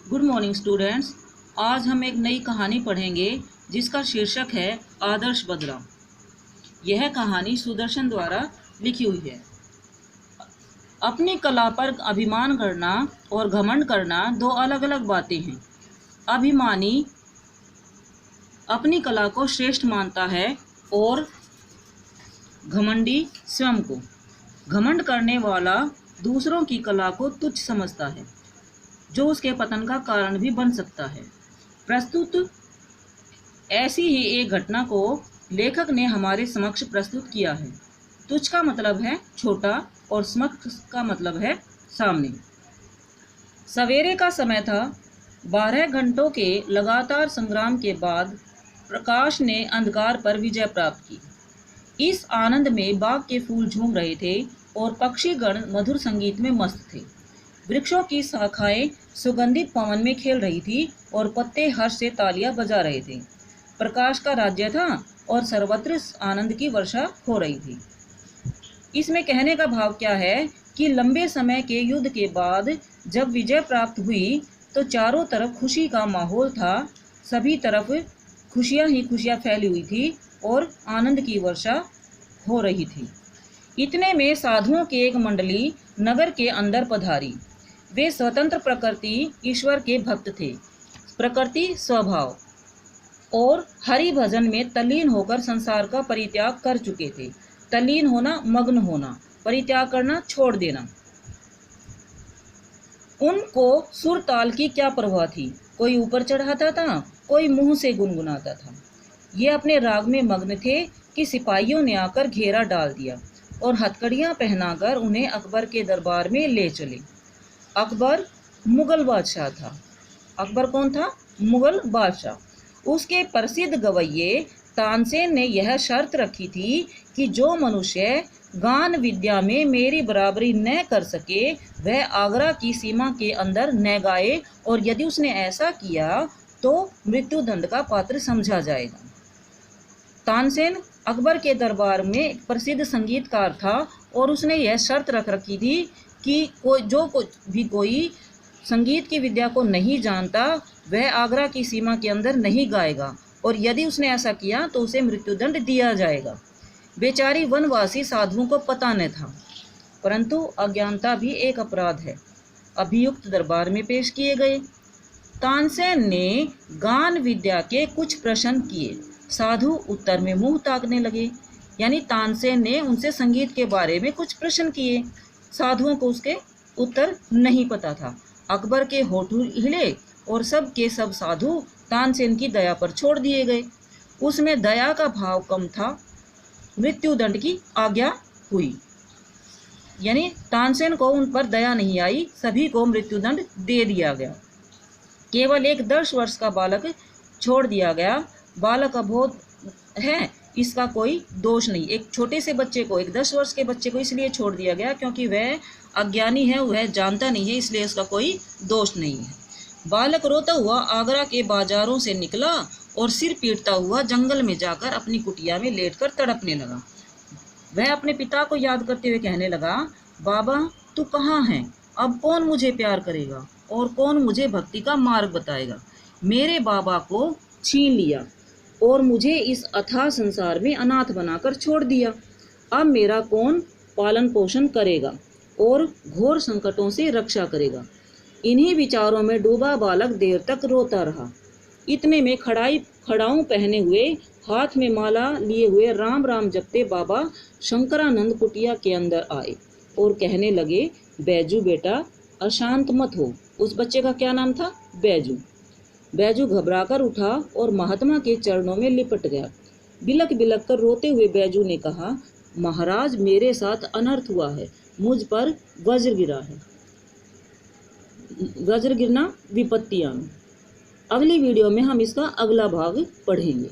Good morning students. आज हम एक नई कहानी पढ़ेंगे जिसका शीर्षक है आदर्श बदला। यह कहानी सुदर्शन द्वारा लिखी हुई है। अपनी कला पर अभिमान करना और घमंड करना दो अलग अलग बातें हैं। अभिमानी अपनी कला को श्रेष्ठ मानता है और घमंडी स्वयं को। घमंड करने वाला दूसरों की कला को तुच्छ समझता है, जो उसके पतन का कारण भी बन सकता है। प्रस्तुत ऐसी ही एक घटना को लेखक ने हमारे समक्ष प्रस्तुत किया है। तुच्छ का मतलब है छोटा और समक्ष का मतलब है सामने। सवेरे का समय था। 12 घंटों के लगातार संग्राम के बाद प्रकाश ने अंधकार पर विजय प्राप्त की। इस आनंद में बाग के फूल झूम रहे थे और पक्षीगण मधुर संगीत में मस्त थे। वृक्षों की शाखाएं सुगंधित पवन में खेल रही थी और पत्ते हर्ष से तालियां बजा रहे थे। प्रकाश का राज्य था और सर्वत्र आनंद की वर्षा हो रही थी। इसमें कहने का भाव क्या है कि लंबे समय के युद्ध के बाद जब विजय प्राप्त हुई तो चारों तरफ खुशी का माहौल था। सभी तरफ खुशियां ही खुशियां फैली हुई थी और आनंद की वर्षा हो रही थी। इतने में साधुओं की एक मंडली नगर के अंदर पधारी। वे स्वतंत्र प्रकृति ईश्वर के भक्त थे। प्रकृति स्वभाव और हरि भजन में तल्लीन होकर संसार का परित्याग कर चुके थे। तल्लीन होना, मग्न होना, परित्याग करना, छोड़ देना। उनको सुर ताल की क्या परवाह थी। कोई ऊपर चढ़ाता था, कोई मुंह से गुनगुनाता था। ये अपने राग में मग्न थे कि सिपाहियों ने आकर घेरा डाल दिया और हथकड़ियां पहनाकर उन्हें अकबर के दरबार में ले चले। अकबर मुगल बादशाह था। अकबर कौन था? मुगल बादशाह। उसके प्रसिद्ध गवैये तानसेन ने यह शर्त रखी थी कि जो मनुष्य गान विद्या में मेरी बराबरी न कर सके वह आगरा की सीमा के अंदर न गाए, और यदि उसने ऐसा किया तो मृत्युदंड का पात्र समझा जाएगा। तानसेन अकबर के दरबार में प्रसिद्ध संगीतकार था और उसने यह शर्त रख रखी थी कि कोई संगीत की विद्या को नहीं जानता वह आगरा की सीमा के अंदर नहीं गाएगा, और यदि उसने ऐसा किया तो उसे मृत्युदंड दिया जाएगा। बेचारी वनवासी साधुओं को पता न था, परंतु अज्ञानता भी एक अपराध है। अभियुक्त दरबार में पेश किए गए। तानसेन ने गान विद्या के कुछ प्रश्न किए। साधु उत्तर में मुंह ताकने लगे। यानी तानसेन ने उनसे संगीत के बारे में कुछ प्रश्न किए। साधुओं को उसके उत्तर नहीं पता था। अकबर के होठ हिले और सब के सब साधु तानसेन की दया पर छोड़ दिए गए। उसमें दया का भाव कम था। मृत्युदंड की आज्ञा हुई। यानी तानसेन को उन पर दया नहीं आई, सभी को मृत्युदंड दे दिया गया। केवल एक 10 वर्ष का बालक छोड़ दिया गया। बालक अबोध है, इसका कोई दोष नहीं। एक छोटे से बच्चे को, एक 10 वर्ष के बच्चे को इसलिए छोड़ दिया गया क्योंकि वह अज्ञानी है, वह जानता नहीं है, इसलिए इसका कोई दोष नहीं है। बालक रोता हुआ आगरा के बाजारों से निकला और सिर पीटता हुआ जंगल में जाकर अपनी कुटिया में लेटकर तड़पने लगा। वह अपने पिता को याद करते हुए कहने लगा, बाबा तू कहाँ है? अब कौन मुझे प्यार करेगा और कौन मुझे भक्ति का मार्ग बताएगा? मेरे बाबा को छीन लिया और मुझे इस अथाह संसार में अनाथ बनाकर छोड़ दिया। अब मेरा कौन पालन पोषण करेगा और घोर संकटों से रक्षा करेगा? इन्हीं विचारों में डूबा बालक देर तक रोता रहा। इतने में खड़ाऊं पहने हुए, हाथ में माला लिए हुए राम राम जपते बाबा शंकरानंद कुटिया के अंदर आए और कहने लगे, बैजू बेटा अशांत मत हो। उस बच्चे का क्या नाम था? बैजू। बैजू घबराकर उठा और महात्मा के चरणों में लिपट गया। बिलक बिलक कर रोते हुए बैजू ने कहा, महाराज मेरे साथ अनर्थ हुआ है, मुझ पर वज्र गिरा है। वज्र गिरना विपत्ति आना। अगली वीडियो में हम इसका अगला भाग पढ़ेंगे।